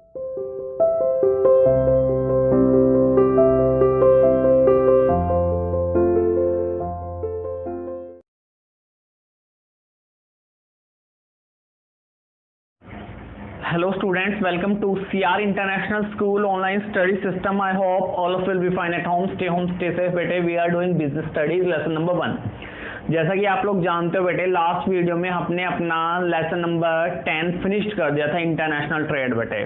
Hello students, welcome to CR International School online study system. I hope all of you will be fine at home. Stay home, stay safe बेटे. We are doing business studies lesson number 1. जैसा कि आप लोग जानते हो बेटे, last video में हमने अपना लेसन नंबर 10 फिनिश कर दिया था, इंटरनेशनल ट्रेड बेटे.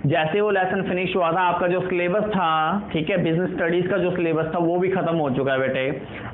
जैसे वो लेसन फिनिश हुआ था, आपका जो सिलेबस था, ठीक है, बिजनेस स्टडीज का जो सिलेबस था वो भी खत्म हो चुका है बेटे.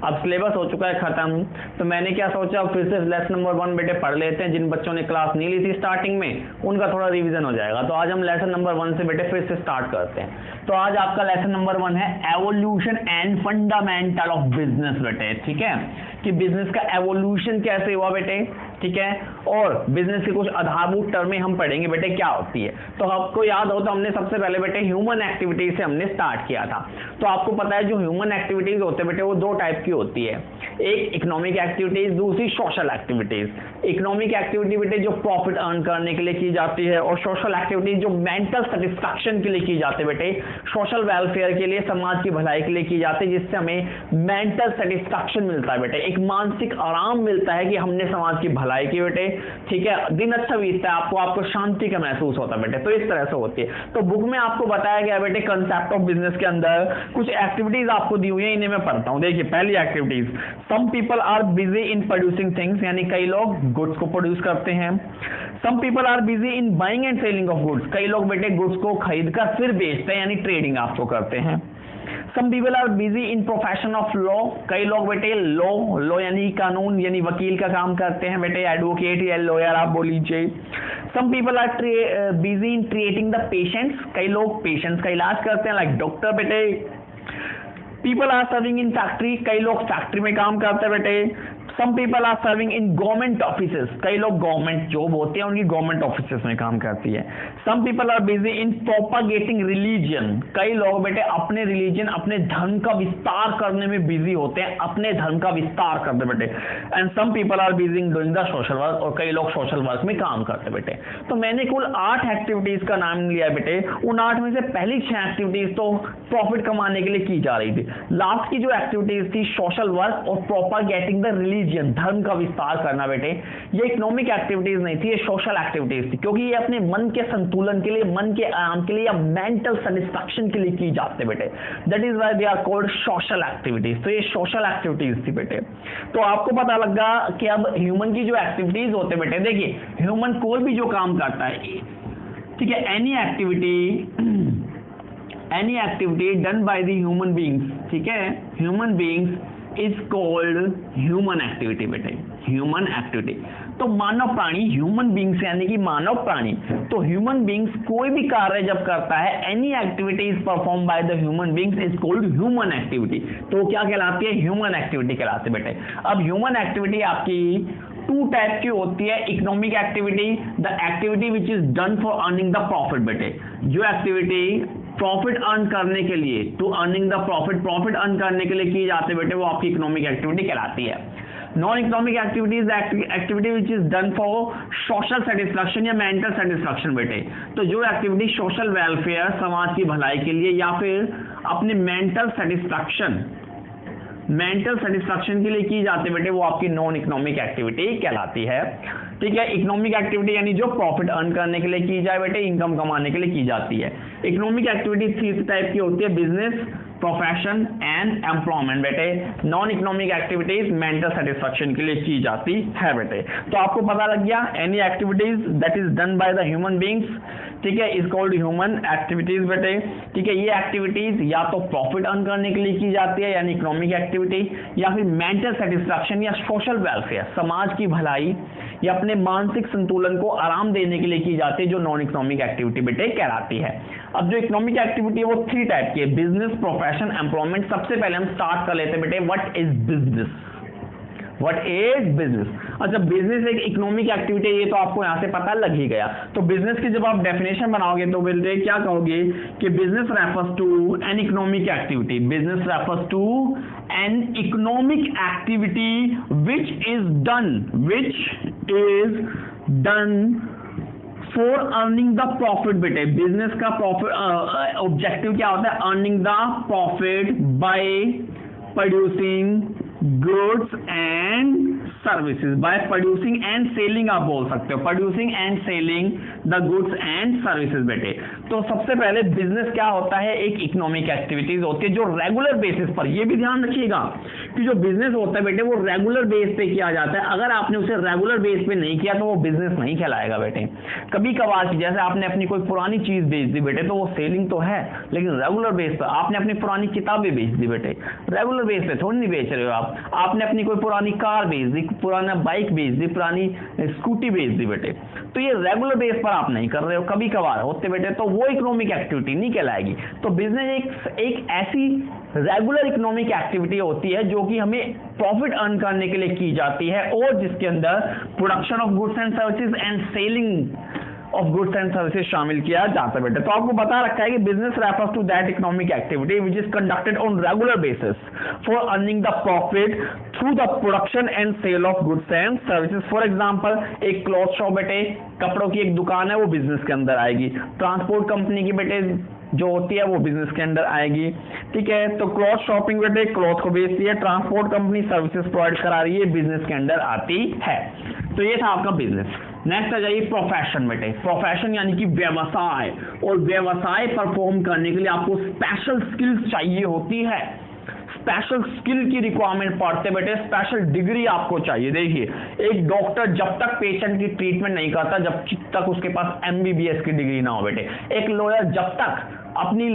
अब सिलेबस हो चुका है खत्म, तो मैंने क्या सोचा, अब फिर से लेसन नंबर 1 बेटे पढ़ लेते हैं. जिन बच्चों ने क्लास नहीं ली थी स्टार्टिंग में, उनका थोड़ा रिवीजन हो जाएगा. तो आज हम लेसन नंबर 1 से बेटे फिर से स्टार्ट करते हैं. तो आज आपका लेसन नंबर 1 है evolution and fundamental of business बेटे. ठीक है, कि बिजनेस का एवोल्यूशन कैसे हुआ बेटे, ठीक है, और बिजनेस की कुछ आधारभूत टर्में हम पढ़ेंगे बेटे क्या होती है. तो आपको याद हो तो हमने सबसे पहले बेटे ह्यूमन एक्टिविटीज से हमने स्टार्ट किया था. तो आपको पता है जो ह्यूमन एक्टिविटीज होते हैं बेटे वो दो टाइप की होती है, एक इकोनॉमिक एक्टिविटीज, दूसरी सोशल एक्टिविटीज. इकोनॉमिक एक्टिविटी बेटे जो प्रॉफिट अर्न करने के लिए की जाती है, और सोशल एक्टिविटीज जो मेंटल सेटिस्फैक्शन के लिए की जाती है बेटे, सोशल वेलफेयर के लिए, समाज की भलाई के लिए की जाती है, जिससे हमें मेंटल सेटिस्फैक्शन मिलता है बेटे, एक मानसिक आराम मिलता है कि हमने समाज की भलाई की बेटे. ठीक है, दिन अच्छा बीतता है, आपको शांति का महसूस होता है बेटे. तो इस तरह से होती है. तो बुक में आपको बताया गया बेटे कंसेप्ट ऑफ बिजनेस के अंदर कुछ एक्टिविटीज आपको दी हुई है, इन्हें मैं पढ़ता हूं. देखिए पहली activities, some people are busy in producing things, यानी कई लोग गुड्स को प्रोड्यूस करते हैं. Some people are busy in buying and selling of goods, कई लोग बेटे गुड्स को खरीद कर फिर बेचते हैं, यानी ट्रेडिंग आपको करते हैं. Some people are busy in profession of law, कई लोग बेटे लॉ यानी कानून यानी वकील का काम करते हैं बेटे, एडवोकेट या लॉयर आप बोल लीजिए. Some people are busy in treating the patients, कई लोग पेशेंट्स का इलाज करते हैं, लाइक डॉक्टर बेटे. People are serving in factory, कई लोग फैक्ट्री में काम करते हैं बेटे. Some people are serving in government offices, कई लोग गवर्नमेंट जॉब होते हैं उनकी गवर्नमेंट ऑफिसेस में काम करती है. Some people are busy in propagating religion, कई लोग बेटे अपने रिलीजन, अपने धर्म का विस्तार करने में बिजी होते हैं, अपने धर्म का विस्तार करते बेटे. And some people are busy in doing the social work, और कई लोग सोशल वर्क में काम करते बेटे. तो मैंने कुल 8 एक्टिविटीज का नाम लिया बेटे. उन 8 में से पहली 6 एक्टिविटीज तो प्रॉफिट कमाने के लिए की जा रही थी. लास्ट की जो एक्टिविटीज थी सोशल वर्क और प्रोपागेटिंग द रिलीजन, धर्म का विस्तार करना बेटे, ये इकोनॉमिक एक्टिविटीज नहीं थी, ये सोशल एक्टिविटीज थी, क्योंकि ये अपने मन के संतुलन के लिए, मन के आराम के लिए या मेंटल सेटिस्फैक्शन के लिए की जाते बेटे. That is why they are called social activities. तो ये सोशल एक्टिविटीज थी बेटे. तो आपको पता लगा कि अब ह्यूमन की जो एक्टिविटीज होते बेटे, देखिए ह्यूमन कोई भी जो काम करता है, ठीक है, any activity done by the human beings, ठीक है, human beings is called human activity बेटे, ह्यूमन एक्टिविटी. तो मानव प्राणी, ह्यूमन बीइंग्स यानी कि मानव प्राणी, तो ह्यूमन बीइंग्स कोई भी कार्य जब करता है, any activity is perform by the human beings is called human activity. तो क्या कहलाती है? ह्यूमन एक्टिविटी कहलाती है बेटे. अब ह्यूमन एक्टिविटी आपकी 2 टाइप की होती है. Economic activity, the activity which is done for earning the profit बेटे, जो एक्टिविटी प्रॉफिट अर्न करने के लिए, to earning the profit earn करने के लिए की जाती है बेटे, वो आपकी इकोनॉमिक एक्टिविटी कहलाती है. Non economic activity is activity which is done for social satisfaction या मेंटल सेटिस्फैक्शन बेटे. तो जो एक्टिविटी सोशल वेलफेयर, समाज की भलाई के लिए या फिर अपने मेंटल सेटिस्फैक्शन के लिए की जाती है बेटे, वो आपकी नॉन इकोनॉमिक एक्टिविटी कहलाती है. ठीक है, इकोनॉमिक एक्टिविटी यानी जो प्रॉफिट अर्न करने के लिए की जाए बेटे, इनकम कमाने के लिए की जाती है. इकोनॉमिक एक्टिविटी 3 टाइप की होती है, बिजनेस, प्रोफेशन एंड एम्प्लॉयमेंट बेटे. Non economic activities mental satisfaction के लिए की जाती है बेटे. तो आपको पता लग गया, any activities that is done by the human beings, ठीक है, इज कॉल्ड ह्यूमन एक्टिविटीज बेटे. ठीक है, ये एक्टिविटीज या तो प्रॉफिट अर्न करने के लिए की जाती है यानी इकोनॉमिक एक्टिविटी, या फिर मेंटल सेटिस्फैक्शन या सोशल वेलफेयर, समाज की भलाई या अपने मानसिक संतुलन को आराम देने के लिए की जाती है, जो नॉन इकोनॉमिक एक्टिविटी बेटे कहलाती है. अब जो इकोनॉमिक एक्टिविटी है वो 3 टाइप की है, बिजनेस, प्रोफेशन, एम्प्लॉयमेंट. सबसे पहले हम स्टार्ट कर लेते हैं बेटे, व्हाट इज बिजनेस. अच्छा, बिजनेस एक इकोनॉमिक एक्टिविटी है, ये तो आपको यहां से पता लग ही गया. तो बिजनेस की जब आप डेफिनेशन बनाओगे तो बोलते क्या कहोगे कि business refers to an economic activity. Business refers to an economic activity which is done for earning the profit बेटे, बिजनेस का प्रॉफिट ऑब्जेक्टिव क्या होता है? Earning the profit by producing goods and services, by producing and selling, आप बोल सकते हो producing and selling the goods and services बेटे। तो सबसे पहले बिजनेस क्या होता है? एक इकोनॉमिक एक्टिविटीज होती है जो रेगुलर बेसिस पर, ये भी ध्यान रखिएगा कि जो बिजनेस होता है बेटे वो रेगुलर बेस पे किया जाता है। अगर आपने उसे रेगुलर बेस पे नहीं किया तो वो बिजनेस नहीं कहलाएगा बेटे। कभी कभार जैसे आपने अपनी कोई पुरानी चीज बेच दी बेटे तो वो सेलिंग तो है, लेकिन रेगुलर बेस पर। आपने अपनी पुरानी किताबें बेच दी बेटे, रेगुलर बेस पे थोड़ी नहीं बेच रहे हो आप। आपने अपनी कोई पुरानी कार बेच दी, पुराना बाइक बेच दी, पुरानी स्कूटी बेच दी बेटे, तो ये रेगुलर बेस पर आप नहीं कर रहे हो, कभी कभार होते बेटे, तो वो इकोनॉमिक एक्टिविटी नहीं कहलाएगी। तो बिजनेस एक ऐसी रेगुलर इकोनॉमिक एक्टिविटी होती है जो कि हमें प्रॉफिट अर्न करने के लिए की जाती है और जिसके अंदर production of goods and services and selling of goods and services शामिल किया जाता है बेटे। तो आपको बता रखा है कि business refers to that economic activity which is conducted on regular basis for earning the profit through the production and sale of goods and services. For example एक क्लॉथ शॉप बेटे, कपड़ों की एक दुकान है, वो बिजनेस के अंदर आएगी। ट्रांसपोर्ट कंपनी की बेटे जो होती है वो बिजनेस के अंदर आएगी, ठीक है। तो क्लॉथ शॉपिंग बेटे क्लॉथ को बेचती है, ट्रांसपोर्ट कंपनी सर्विसेज प्रोवाइड करा रही है, बिजनेस के अंदर आती है। तो ये था आपका बिजनेस। नेक्स्ट आ जाइए प्रोफेशन बेटे। प्रोफेशन यानी कि व्यवसाय, और व्यवसाय परफॉर्म करने के लिए आपको स्पेशल स्किल्स चाहिए होती है। स्पेशल स्किल की रिक्वायरमेंट पड़ते बेटे, स्पेशल डिग्री आपको चाहिए। देखिए एक डॉक्टर जब तक पेशेंट की ट्रीटमेंट नहीं करता जब तक उसके पास एमबीबीएस की डिग्री ना हो बेटे। एक लॉयर जब तक अपनी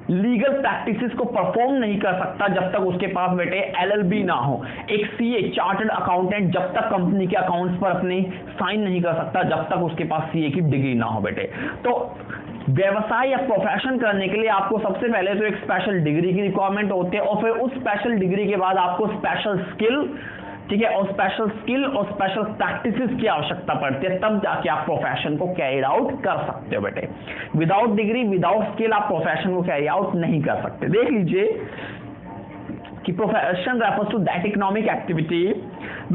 लीगल प्रैक्टिसेस को परफॉर्म नहीं कर सकता जब तक उसके पास बेटे एलएलबी ना हो। एक सीए चार्टर्ड अकाउंटेंट जब तक कंपनी के अकाउंट्स पर अपनी साइन नहीं कर सकता जब तक उसके पास सीए की डिग्री ना हो बेटे। तो व्यवसाय या प्रोफेशन करने के लिए आपको सबसे पहले तो एक स्पेशल डिग्री की रिक्वायरमेंट होती है और फिर उस स्पेशल डिग्री के बाद आपको स्पेशल स्किल, ठीक है, और स्पेशल स्किल और स्पेशल प्रैक्टिसेस की आवश्यकता पड़ती है, तब जाके आप प्रोफेशन को कैरी आउट कर सकते हो बेटे। विदाउट डिग्री विदाउट स्किल आप प्रोफेशन को कैरी आउट नहीं कर सकते। देख लीजिए कि profession refers to that economic activity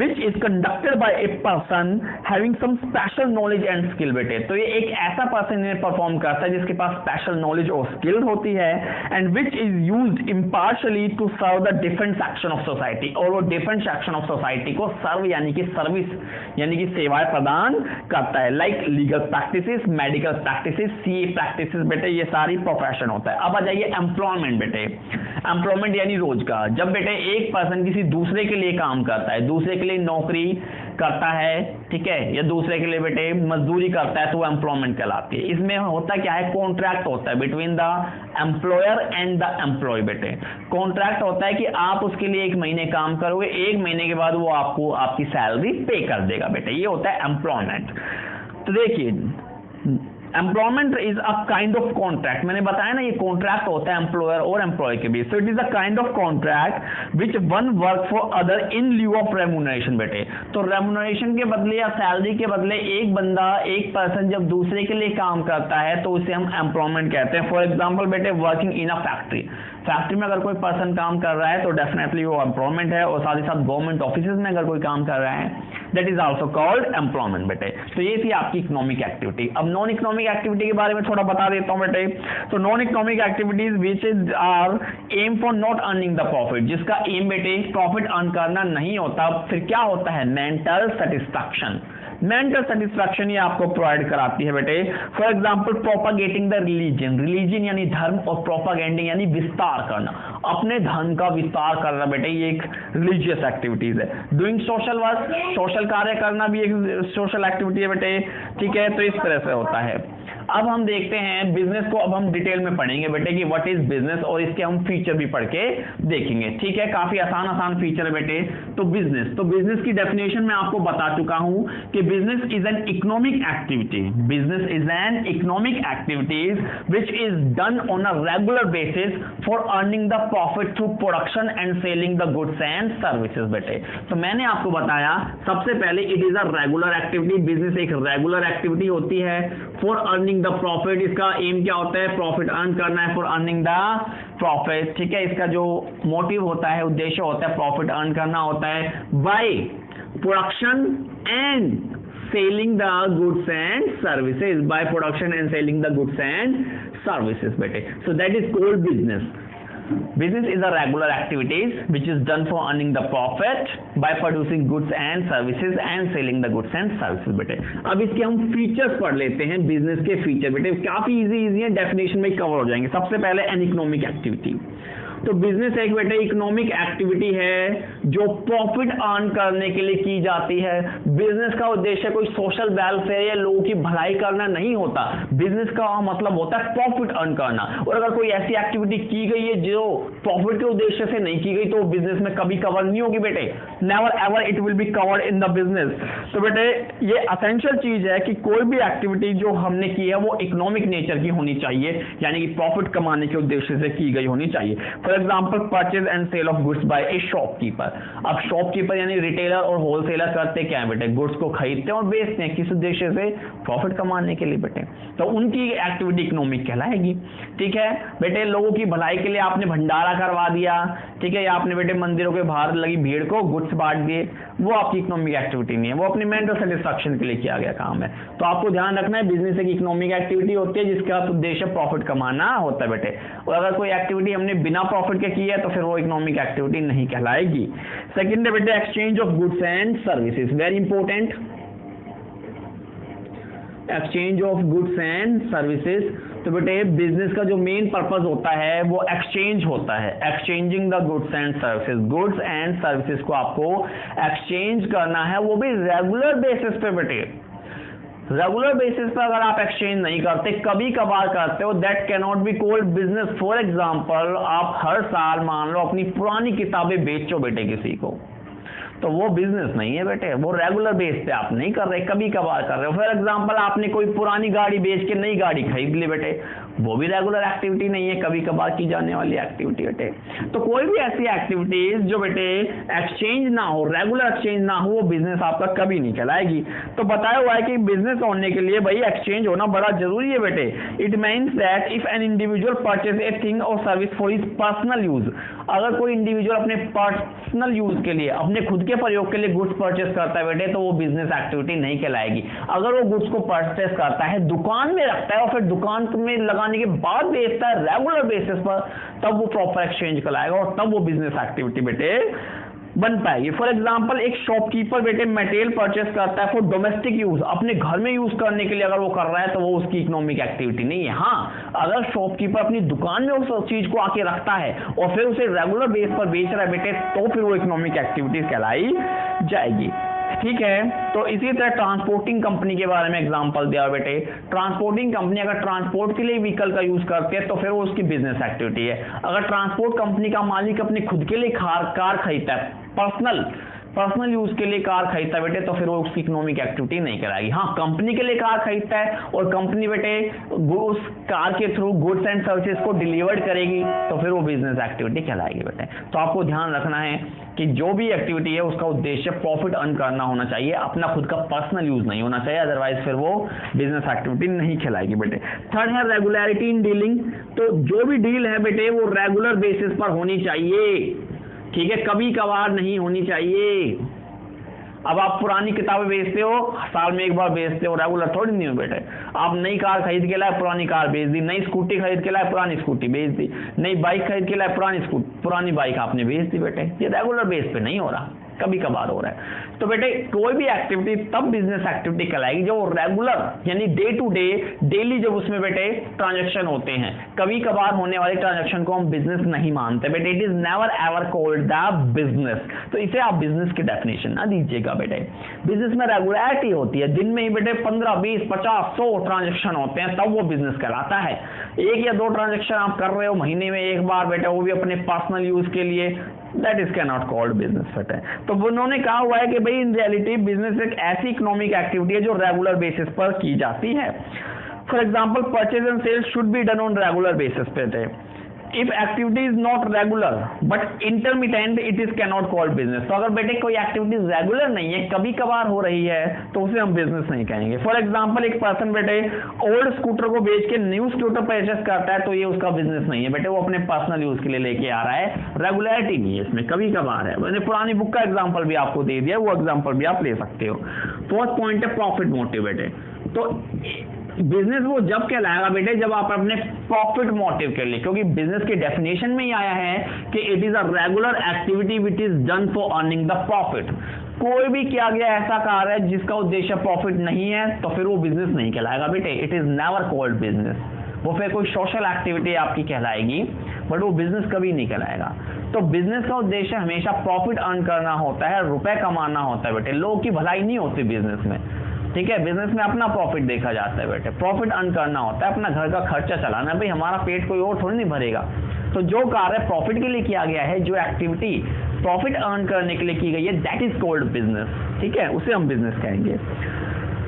which is conducted by a person having some special knowledge and skill बेटे। तो ये एक ऐसा पर्सन परफॉर्म करता है जिसके पास स्पेशल नॉलेज और स्किल होती है and which is used impartially to serve the different section of society, और वो डिफरेंट सेक्शन ऑफ सोसाइटी को सर्व यानी कि सर्विस यानी कि सेवाएं प्रदान करता है। Like legal practices, medical practices, CA practices बेटे, ये सारी प्रोफेशन होता है। अब आ जाइए एम्प्लॉयमेंट बेटे। एम्प्लॉयमेंट यानी रोजगार। जब बेटे एक पर्सन किसी दूसरे के लिए काम करता है, दूसरे के लिए नौकरी करता है, ठीक है, या दूसरे के लिए बेटे मजदूरी करता है, तो वो एम्प्लॉयमेंट कहलाती है। इसमें होता क्या है? कॉन्ट्रैक्ट होता है between the employer and the employee बेटे। कॉन्ट्रैक्ट होता है कि आप उसके लिए 1 महीने काम करोगे, 1 महीने के बाद वो आपको आपकी सैलरी पे कर देगा बेटे। ये होता है एम्प्लॉयमेंट। तो देखिए employment is a kind of contract. मैंने बताया ना ये कॉन्ट्रैक्ट होता है एम्प्लॉयर और एम्प्लॉय के बीच। So it is a kind of contract which one work for other in lieu of remuneration बेटे। तो रेम्यूनरेशन के बदले या सैलरी के बदले एक बंदा, एक पर्सन जब दूसरे के लिए काम करता है तो उसे हम एम्प्लॉयमेंट कहते हैं। फॉर एग्जाम्पल बेटे working in a factory, factory में अगर कोई पर्सन काम कर रहा है तो डेफिनेटली वो एम्प्लॉयमेंट है, और साथ ही साथ गवर्नमेंट ऑफिसेज में अगर कोई काम कर रहा है that is also called employment बेटे। तो ये थी आपकी इकोनॉमिक एक्टिविटी। अब नॉन इकोनॉमिक एक्टिविटी के बारे में थोड़ा बता देता हूं बेटे। तो non economic activities which is are aim for not earning the profit, जिसका एम बेटे प्रॉफिट अर्न करना नहीं होता। फिर क्या होता है? Mental satisfaction. मेंटल सेटिस्फैक्शन ये आपको प्रोवाइड कराती है बेटे। For example propagating the religion, religion यानी धर्म, और प्रोपागेंडिंग यानी विस्तार करना, अपने धर्म का विस्तार करना बेटे, ये एक रिलीजियस एक्टिविटीज है। डूइंग सोशल वर्क, सोशल कार्य करना भी एक सोशल एक्टिविटी है बेटे, ठीक है। तो इस तरह से होता है। अब हम देखते हैं बिजनेस को, अब हम डिटेल में पढ़ेंगे बेटे कि व्हाट इज बिजनेस, और इसके हम फीचर भी पढ़ के देखेंगे, ठीक है। काफी आसान फीचर है बेटे। तो बिजनेस की डेफिनेशन मैं आपको बता चुका हूं कि business is an economic activity. Business is an economic activities which is done on a regular basis for earning the profit through production and selling the goods and services बेटे। तो मैंने आपको बताया सबसे पहले it is a regular activity. Business एक regular activity होती है फॉर अर्निंग द प्रॉफिट। इसका एम क्या होता है? प्रॉफिट अर्न करना है, फॉर अर्निंग द प्रॉफिट, ठीक है। इसका जो मोटिव होता है, उद्देश्य होता है, प्रॉफिट अर्न करना होता है by production and selling the goods and services, by production and selling the goods and services बेटे. So that is called business. Business is a regular activities which is done for earning the profit by producing goods and services and selling the goods and services बेटे. अब इसके हम features पढ़ लेते हैं. Business के feature बेटे काफी इजी है, डेफिनेशन में कवर हो जाएंगे. सबसे पहले एन इकोनॉमिक एक्टिविटी. तो बिजनेस एक बेटे इकोनॉमिक एक्टिविटी है जो प्रॉफिट अर्न करने के लिए की जाती है. बिजनेस का उद्देश्य कोई सोशल वेलफेयर या लोगों की भलाई करना नहीं होता. बिजनेस का मतलब होता है प्रॉफिट अर्न करना. और अगर कोई ऐसी एक्टिविटी की गई है जो प्रॉफिट के उद्देश्य से नहीं की गई तो बिजनेस में कभी कवर नहीं होगी बेटे. Never ever it will be covered in the business. तो बेटे ये असेंशियल चीज है कि कोई भी एक्टिविटी जो हमने की है वो इकोनॉमिक नेचर की होनी चाहिए, यानी कि प्रॉफिट कमाने के उद्देश्य से की गई होनी चाहिए. For example purchase and sale of goods by a shopkeeper. अब शॉपकीपर यानी रिटेलर और होलसेलर करते क्या है बेटे, गुड्स को खरीदते हैं और बेचते हैं. किस उद्देश्य से, प्रॉफिट कमाने के लिए बेटे. तो उनकी एक्टिविटी इकोनॉमिक कहलाएगी. ठीक है बेटे, लोगों की भलाई के लिए आपने भंडारा करवा दिया, ठीक है, या आपने बेटे मंदिरों के बाहर लगी भीड़ को गुड्स बांट दिए, वो आपकी इकोनॉमिक एक्टिविटी नहीं है, वो अपनी मेंटल सेटिस्फैक्शन के लिए किया गया काम है. तो आपको ध्यान रखना है बिजनेस एक इकोनॉमिक एक्टिविटी होती है जिसका उद्देश्य प्रॉफिट कमाना होता है बेटे. और अगर कोई एक्टिविटी हमने बिना प्रॉफिट के की है तो फिर वो इकोनॉमिक एक्टिविटी नहीं कहलाएगी. सेकंड है बेटे exchange of goods and services. Very important, exchange of goods and services. तो बेटे बिजनेस का जो मेन पर्पस होता है वो एक्सचेंज होता है, exchanging the goods and services. Goods and services को आपको एक्सचेंज करना है, वो भी रेगुलर बेसिस पे बेटे. रेगुलर बेसिस पर अगर आप एक्सचेंज नहीं करते, कभी कभार करते हो, that can not be called business. For example आप हर साल मान लो अपनी पुरानी किताबें बेचो बेटे किसी को, तो वो बिजनेस नहीं है बेटे. वो रेगुलर बेस पे आप नहीं कर रहे, कभी कभार कर रहे हो. फॉर एग्जांपल आपने कोई पुरानी गाड़ी बेच के नई गाड़ी खरीद ली बेटे, वो भी रेगुलर एक्टिविटी नहीं है, कभी कभार की जाने वाली एक्टिविटी बेटे. तो कोई भी ऐसी एक्टिविटीज जो बेटे एक्सचेंज ना हो, रेगुलर एक्सचेंज ना हो, वो बिजनेस आपका कभी नहीं कहलाएगी. तो बताया हुआ है कि बिजनेस होने के लिए भाई एक्सचेंज होना बड़ा जरूरी है बेटे. It means that if an individual purchase a thing or service for his personal use. अगर कोई इंडिविजुअल अपने पर्सनल यूज के लिए, अपने खुद के प्रयोग के लिए गुड्स परचेस करता है बेटे, तो वो बिजनेस एक्टिविटी नहीं कहलाएगी. अगर वो गुड्स को परचेस करता है, दुकान में रखता है और फिर दुकान में लगाने के बाद बेचता है रेगुलर बेसिस पर, तब वो प्रॉपर एक्सचेंज कहलाएगा और तब वो बिजनेस एक्टिविटी बेटे बन पाएगी. फॉर एग्जांपल एक शॉपकीपर बेटे मटेरियल परचेस करता है फॉर डोमेस्टिक यूज, अपने घर में यूज करने के लिए अगर वो कर रहा है तो वो उसकी इकोनॉमिक एक्टिविटी नहीं है. हाँ, अगर शॉपकीपर अपनी दुकान में उस चीज को आके रखता है और फिर उसे रेगुलर बेस पर बेच रहा है बेटे, तो फिर वो इकोनॉमिक एक्टिविटीज कहलाई जाएगी. ठीक है, तो इसी तरह ट्रांसपोर्टिंग कंपनी के बारे में एग्जांपल दिया बेटे. ट्रांसपोर्टिंग कंपनी अगर ट्रांसपोर्ट के लिए व्हीकल का यूज करते हैं तो फिर वो उसकी बिजनेस एक्टिविटी है. अगर ट्रांसपोर्ट कंपनी का मालिक अपने खुद के लिए कार खरीदता है, पर्सनल यूज के लिए कार खरीदता है बेटे, तो फिर वो उसकी इकोनॉमिक एक्टिविटी नहीं कराएगी. हाँ, कंपनी के लिए कार खरीदता है और कंपनी बेटे उस कार के थ्रू गुड्स एंड सर्विसेज को डिलीवर्ड करेगी, तो फिर वो बिजनेस एक्टिविटी कहलाएगी बेटे. तो आपको ध्यान रखना है कि जो भी एक्टिविटी है उसका उद्देश्य प्रॉफिट अर्न करना होना चाहिए, अपना खुद का पर्सनल यूज नहीं होना चाहिए, अदरवाइज फिर वो बिजनेस एक्टिविटी नहीं कहलाएगी बेटे. थर्ड है रेगुलरिटी इन डीलिंग. तो जो भी डील है बेटे वो रेगुलर बेसिस पर होनी चाहिए. ठीक है, कभी कभार नहीं होनी चाहिए. अब आप पुरानी किताबें बेचते हो, साल में एक बार बेचते हो, रेगुलर थोड़ी नहीं हो बेटे. आप नई कार खरीद के लाए, पुरानी कार बेच दी, नई स्कूटी खरीद के लाए, पुरानी स्कूटी बेच दी, नई बाइक खरीद के लाए, पुरानी बाइक आपने बेच दी बेटे. ये रेगुलर बेस पे नहीं हो रहा, कभी कभार हो रहा है. तो बेटे कोई भी एक्टिविटी तब बिजनेस एक्टिविटी कहलाएगी जो रेगुलर यानी डे टू डे, डेली जब उसमें बेटे ट्रांजैक्शन होते हैं. कभी कभार होने वाले ट्रांजैक्शन को हम बिजनेस नहीं मानते बेटे. It is never ever called the business. तो इसे आप बिजनेस की डेफिनेशन ना दीजिएगा बेटे. बिजनेस में रेगुलरिटी होती है, दिन में ही बेटे 15, 20, 50, 100 ट्रांजैक्शन होते हैं, तब वो बिजनेस कहलाता है. एक या दो ट्रांजैक्शन आप कर रहे हो महीने में एक बार बेटे, वो भी अपने पर्सनल यूज के लिए, that is can not called business बेटे. तो उन्होंने कहा हुआ है कि भाई इन रियलिटी बिजनेस एक ऐसी इकोनॉमिक एक्टिविटी है जो रेगुलर बेसिस पर की जाती है. For example purchase and sales should be done on regular basis पे. If activity is not regular but intermittent it is cannot called business. तो अगर बेटे कोई एक्टिविटी रेगुलर नहीं है, कभी कभार हो रही है, तो उसे हम बिजनेस नहीं कहेंगे। फॉर एग्जांपल एक पर्सन बेटे ओल्ड स्कूटर को बेच के न्यू स्कूटर परचेस करता है, तो ये उसका बिजनेस नहीं है बेटे, वो अपने पर्सनल यूज के लिए लेके आ रहा है, रेगुलरिटी नहीं है इसमें, कभी कभार है। मैंने पुरानी बुक का एग्जाम्पल भी आपको दे दिया, वो एग्जाम्पल भी आप ले सकते हो। फोर्थ पॉइंट है प्रॉफिट मोटिव बेटे। तो बिजनेस वो जब कहलाएगा बेटे जब आप अपने प्रॉफिट मोटिव के लिए, क्योंकि बिजनेस की डेफिनेशन में ही आया है कि it is a regular activity which is done for earning the profit. कोई भी किया गया ऐसा कार्य है जिसका उद्देश्य प्रॉफिट नहीं है, तो फिर वो बिजनेस नहीं कहलाएगा बेटे, it is never called business. वो फिर कोई सोशल एक्टिविटी आपकी कहलाएगी, बट वो बिजनेस कभी नहीं कहलाएगा। तो बिजनेस का उद्देश्य हमेशा प्रॉफिट अर्न करना होता है, रुपए कमाना होता है बेटे, लोगों की भलाई नहीं होती बिजनेस में, ठीक है। बिजनेस में अपना प्रॉफिट देखा जाता है बेटे, प्रॉफिट अर्न करना होता है, अपना घर का खर्चा चलाना, भाई हमारा पेट कोई और थोड़ी नहीं भरेगा। तो जो कार्य प्रॉफिट के लिए किया गया है, जो एक्टिविटी प्रॉफिट अर्न करने के लिए की गई है, दैट इज कॉल्ड बिजनेस, ठीक है, उसे हम बिजनेस कहेंगे।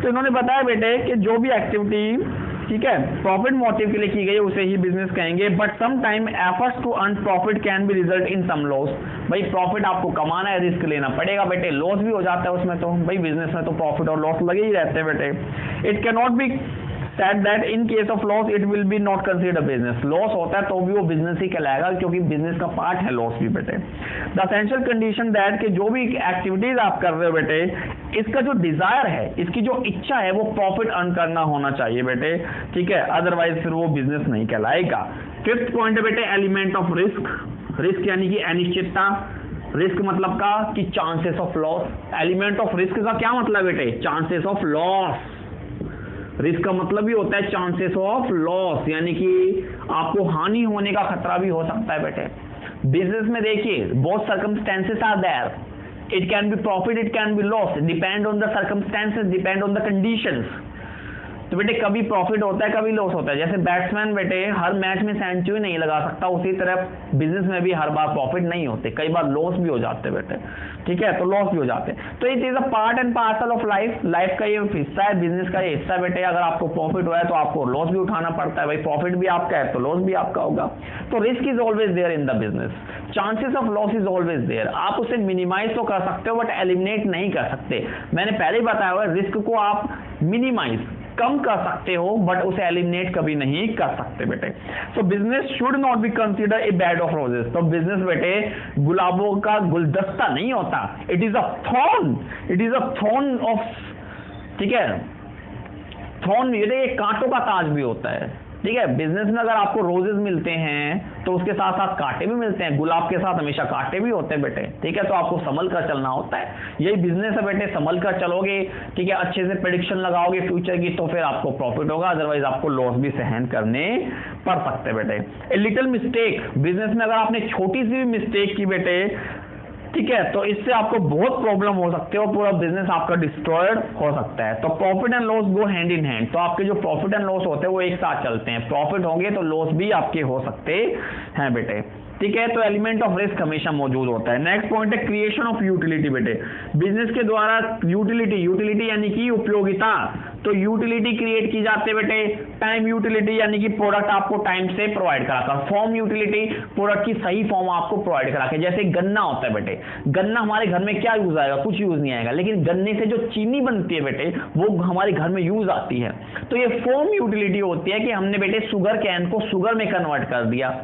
तो इन्होंने बताया बेटे कि जो भी एक्टिविटी, ठीक है, प्रॉफिट मोटिव के लिए की गई है उसे ही बिजनेस कहेंगे। But some time efforts to earn profit can be result in some loss. भाई प्रॉफिट आपको कमाना है, रिस्क लेना पड़ेगा बेटे, लॉस भी हो जाता है उसमें। तो भाई बिजनेस में तो प्रॉफिट और लॉस लगे ही रहते हैं बेटे। It can not be said that in case of loss it will be not considered business। Loss होता है तो भी वो बिजनेस ही कहलाएगा, क्योंकि बिजनेस का पार्ट है लॉस भी बेटे। द एसेंशियल कंडीशन दैट कि जो भी एक्टिविटीज आप कर रहे हो बेटे, इसका जो डिजायर है, इसकी जो इच्छा है, वो प्रॉफिट अर्न करना होना चाहिए बेटे, ठीक है, अदरवाइज फिर वो बिजनेस नहीं कहलाएगा। फिफ्थ पॉइंट है बेटे एलिमेंट ऑफ रिस्क। रिस्क यानी कि अनिश्चितता। रिस्क मतलब का कि chances of loss. Element of risk का क्या मतलब बेटे? Chances of loss. रिस्क का मतलब भी होता है चांसेस ऑफ लॉस, यानी कि आपको हानि होने का खतरा भी हो सकता है बेटे। बिजनेस में देखिए बहुत circumstances are there, it can be profit, it can be loss, depend on the circumstances, depend on the conditions. तो बेटे कभी प्रॉफिट होता है, कभी लॉस होता है। जैसे बैट्समैन बेटे हर मैच में सेंचुरी नहीं लगा सकता, उसी तरह बिजनेस में भी हर बार प्रॉफिट नहीं होते, कई बार लॉस भी हो जाते बेटे, ठीक है, तो लॉस भी हो जाते। तो it is a part and parcel of life. Life का ये हिस्सा है, बिजनेस का ये हिस्सा बेटे। अगर आपको प्रॉफिट हुआ है तो आपको लॉस भी उठाना पड़ता है, भाई प्रॉफिट भी आपका है तो लॉस भी आपका होगा। तो risk is always there in the business, chances of loss is always there. आप उसे मिनिमाइज तो कर सकते हो बट एलिमिनेट नहीं कर सकते। मैंने पहले ही बताया हुआ, रिस्क को आप मिनिमाइज कम कर सकते हो बट उसे एलिमिनेट कभी नहीं कर सकते बेटे। सो business should not be consider a bed of roses. तो बिजनेस बेटे गुलाबों का गुलदस्ता नहीं होता, it is a thorn, it is a thorn of, ठीक है, थॉर्न ये कांटों का ताज भी होता है, ठीक है। बिजनेस में अगर आपको रोजेस मिलते हैं तो उसके साथ साथ कांटे भी मिलते हैं, गुलाब के साथ हमेशा कांटे भी होते हैं बेटे, ठीक है। तो आपको संभल कर चलना होता है, यही बिजनेस है बेटे। संभल कर चलोगे, ठीक है, अच्छे से प्रेडिक्शन लगाओगे फ्यूचर की, तो फिर आपको प्रॉफिट होगा, अदरवाइज आपको लॉस भी सहन करने पड़ सकते हैं बेटे। ए लिटिल मिस्टेक, बिजनेस में अगर आपने छोटी सी भी मिस्टेक की बेटे, ठीक है, तो इससे आपको बहुत प्रॉब्लम हो सकती है और पूरा बिजनेस आपका डिस्ट्रॉयड हो सकता है। तो profit and loss go hand in hand. तो आपके जो प्रॉफिट एंड लॉस होते हैं वो एक साथ चलते हैं, प्रॉफिट होंगे तो लॉस भी आपके हो सकते हैं बेटे, ठीक है। तो एलिमेंट ऑफ रिस्क हमेशा मौजूद होता है। नेक्स्ट पॉइंट है क्रिएशन ऑफ यूटिलिटी बेटे। बिजनेस के द्वारा यूटिलिटी, यूटिलिटी यानी कि उपयोगिता, तो यूटिलिटी क्रिएट की जाती है बेटे। टाइम यूटिलिटी यानी कि प्रोडक्ट आपको टाइम से प्रोवाइड कराकर। फॉर्म यूटिलिटी, प्रोडक्ट की सही फॉर्म आपको प्रोवाइड करा के। जैसे गन्ना होता है बेटे, गन्ना हमारे घर में क्या यूज आएगा? कुछ यूज नहीं आएगा, लेकिन गन्ने से जो चीनी बनती है बेटे वो हमारे घर में यूज आती है। तो ये फॉर्म यूटिलिटी होती है कि हमने बेटे शुगर कैन को शुगर में कन्वर्ट कर दिया,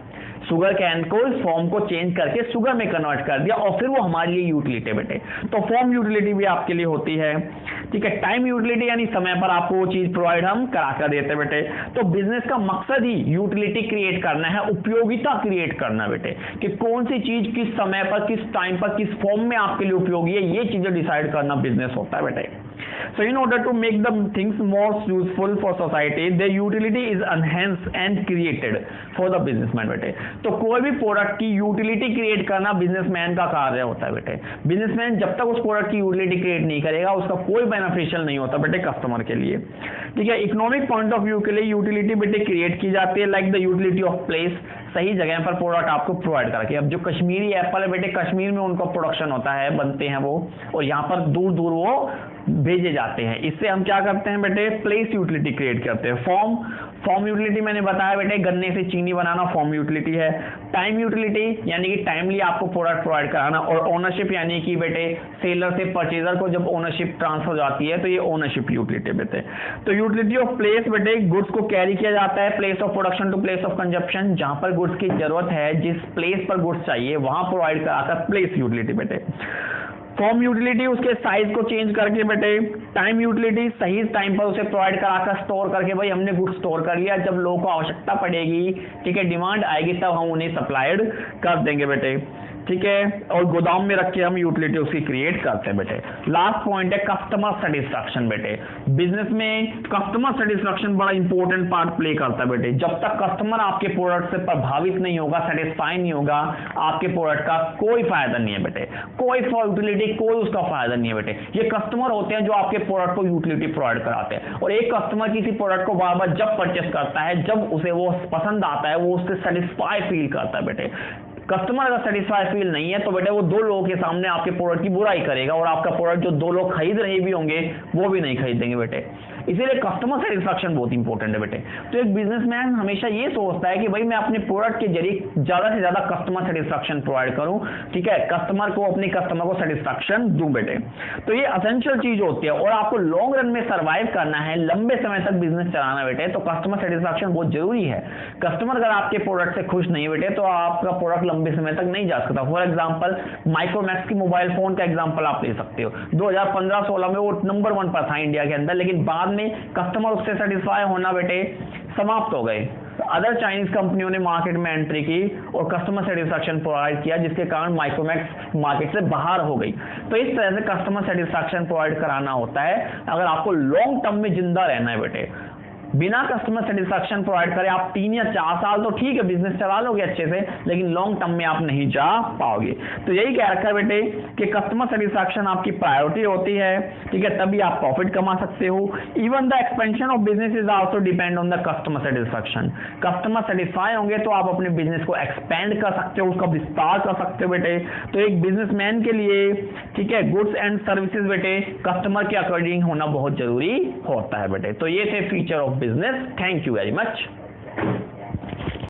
शुगर कैन को इस फॉर्म को चेंज करके शुगर में कन्वर्ट कर दिया और फिर वो हमारे लिए यूटिलिटी बेटे। तो फॉर्म यूटिलिटी भी आपके लिए होती है, ठीक है। टाइम यूटिलिटी यानी समय पर आपको वो चीज प्रोवाइड हम करा कर देते बेटे। तो बिजनेस का मकसद ही यूटिलिटी क्रिएट करना है, उपयोगिता क्रिएट करना बेटे, कि कौन सी चीज किस समय पर, किस टाइम पर, किस फॉर्म में आपके लिए उपयोगी है, ये चीजें डिसाइड करना बिजनेस होता है बेटे। So in order to make the things more useful for society, their utility is enhanced and created for the businessman बेटे। तो कोई भी प्रोडक्ट की यूटिलिटी क्रिएट करना बिजनेसमैन का कार्य होता है बेटे। बिजनेसमैन जब तक उस प्रोडक्ट की यूटिलिटी क्रिएट नहीं करेगा उसका कोई बेनिफिशियल नहीं होता बेटे कस्टमर के लिए, ठीक है। इकोनॉमिक पॉइंट ऑफ व्यू के लिए यूटिलिटी बेटे क्रिएट की जाती है, like the utility of place, सही जगह पर प्रोडक्ट आपको प्रोवाइड करके। अब जो कश्मीरी एप्पल है बेटे, कश्मीर में उनका प्रोडक्शन होता है, बनते हैं वो, और यहाँ पर दूर दूर वो भेजे जाते हैं। इससे हम क्या करते हैं बेटे, प्लेस यूटिलिटी क्रिएट करते हैं। फॉर्म यूटिलिटी मैंने बताया बेटे, गन्ने से चीनी बनाना फॉर्म यूटिलिटी है। टाइम यूटिलिटी यानी कि टाइमली आपको प्रोडक्ट प्रोवाइड कराना, और ओनरशिप यानी कि बेटे सेलर से परचेजर को जब ओनरशिप ट्रांसफर हो जाती है तो ये ओनरशिप यूटिलिटी बेटे। तो यूटिलिटी ऑफ प्लेस बेटे, गुड्स को कैरी किया जाता है place of production to place of consumption, जहां पर गुड्स की जरूरत है, जिस प्लेस पर गुड्स चाहिए वहां प्रोवाइड कराकर प्लेस यूटिलिटी बेटे। फॉर्म यूटिलिटी उसके साइज को चेंज करके बेटे। टाइम यूटिलिटी सही टाइम पर उसे प्रोवाइड कराकर स्टोर करके, भाई हमने गुड्स स्टोर कर लिया, जब लोगों को आवश्यकता पड़ेगी, ठीक है, डिमांड आएगी, तब हम उन्हें सप्लाइड कर देंगे बेटे, ठीक है, और गोदाम में रख के हम यूटिलिटी उसकी क्रिएट करते हैं बेटे। लास्ट पॉइंट है कस्टमर सेटिस्फैक्शन बेटे। बिजनेस में कस्टमर सेटिस्फैक्शन बड़ा इंपॉर्टेंट पार्ट प्ले करता है बेटे। जब तक कस्टमर आपके प्रोडक्ट से प्रभावित नहीं होगा, सेटिस्फाई नहीं होगा, आपके प्रोडक्ट का कोई फायदा नहीं है बेटे, कोई यूटिलिटी, कोई उसका फायदा नहीं है बेटे। ये कस्टमर होते हैं जो आपके प्रोडक्ट को यूटिलिटी प्रोवाइड कराते हैं, और एक कस्टमर किसी प्रोडक्ट को बार बार जब परचेस करता है, जब उसे वो पसंद आता है, वो उससे सेटिस्फाई फील करता है बेटे। कस्टमर अगर सेटिस्फाई फील नहीं है तो बेटे वो 2 लोगों के सामने आपके प्रोडक्ट की बुराई करेगा, और आपका प्रोडक्ट जो 2 लोग खरीद रहे भी होंगे वो भी नहीं खरीदेंगे बेटे। इसीलिए कस्टमर सेटिस्फैक्शन बहुत इंपॉर्टेंट है बेटे। तो एक बिजनेसमैन हमेशा ये सोचता है कि भाई मैं अपने प्रोडक्ट के जरिए ज्यादा से ज्यादा कस्टमर सेटिस्फैक्शन प्रोवाइड करूं, ठीक है, कस्टमर को सेटिस्फैक्शन दूं बेटे। तो ये एसेंशियल चीज होती है, और आपको लॉन्ग रन में सर्वाइव करना है, लंबे समय तक बिजनेस चलाना बेटे, तो कस्टमर सेटिस्फैक्शन बहुत जरूरी है। कस्टमर अगर आपके प्रोडक्ट से खुश नहीं बेटे तो आपका प्रोडक्ट लंबे समय तक नहीं जा सकता। फॉर एग्जाम्पल माइक्रोमैक्स की मोबाइल फोन का एग्जाम्पल आप ले सकते हो। 2015-16 में वो नंबर 1 पर था इंडिया के अंदर, लेकिन बाद में कस्टमर उससे सेटिस्फाई होना बेटे समाप्त हो गए। अदर चाइनीज कंपनियों ने मार्केट में एंट्री की और कस्टमर सेटिस्फैक्शन प्रोवाइड किया, जिसके कारण माइक्रोमैक्स मार्केट से बाहर हो गई। तो इस तरह से कस्टमर सेटिस्फैक्शन प्रोवाइड कराना होता है अगर आपको लॉन्ग टर्म में जिंदा रहना है बेटे। बिना कस्टमर सेटिस्फैक्शन प्रोवाइड करे आप 3 या 4 साल तो ठीक है बिजनेस चला लोगे अच्छे से, लेकिन लॉन्ग टर्म में आप नहीं जा पाओगे। तो यही कह रखा है बेटे कि कस्टमर सेटिस्फैक्शन आपकी प्रायोरिटी होती है, ठीक है, तभी आप प्रॉफिट कमा सकते हो। Even the expansion of business is also depend on the customer satisfaction. Customer satisfy होंगे तो आप अपने बिजनेस को एक्सपेंड कर सकते हो, उसका विस्तार कर सकते हो बेटे। तो एक बिजनेसमैन के लिए, ठीक है, गुड्स एंड सर्विसेज बेटे कस्टमर के अकॉर्डिंग होना बहुत जरूरी होता है बेटे। तो ये थे feature of business. Thank you very much.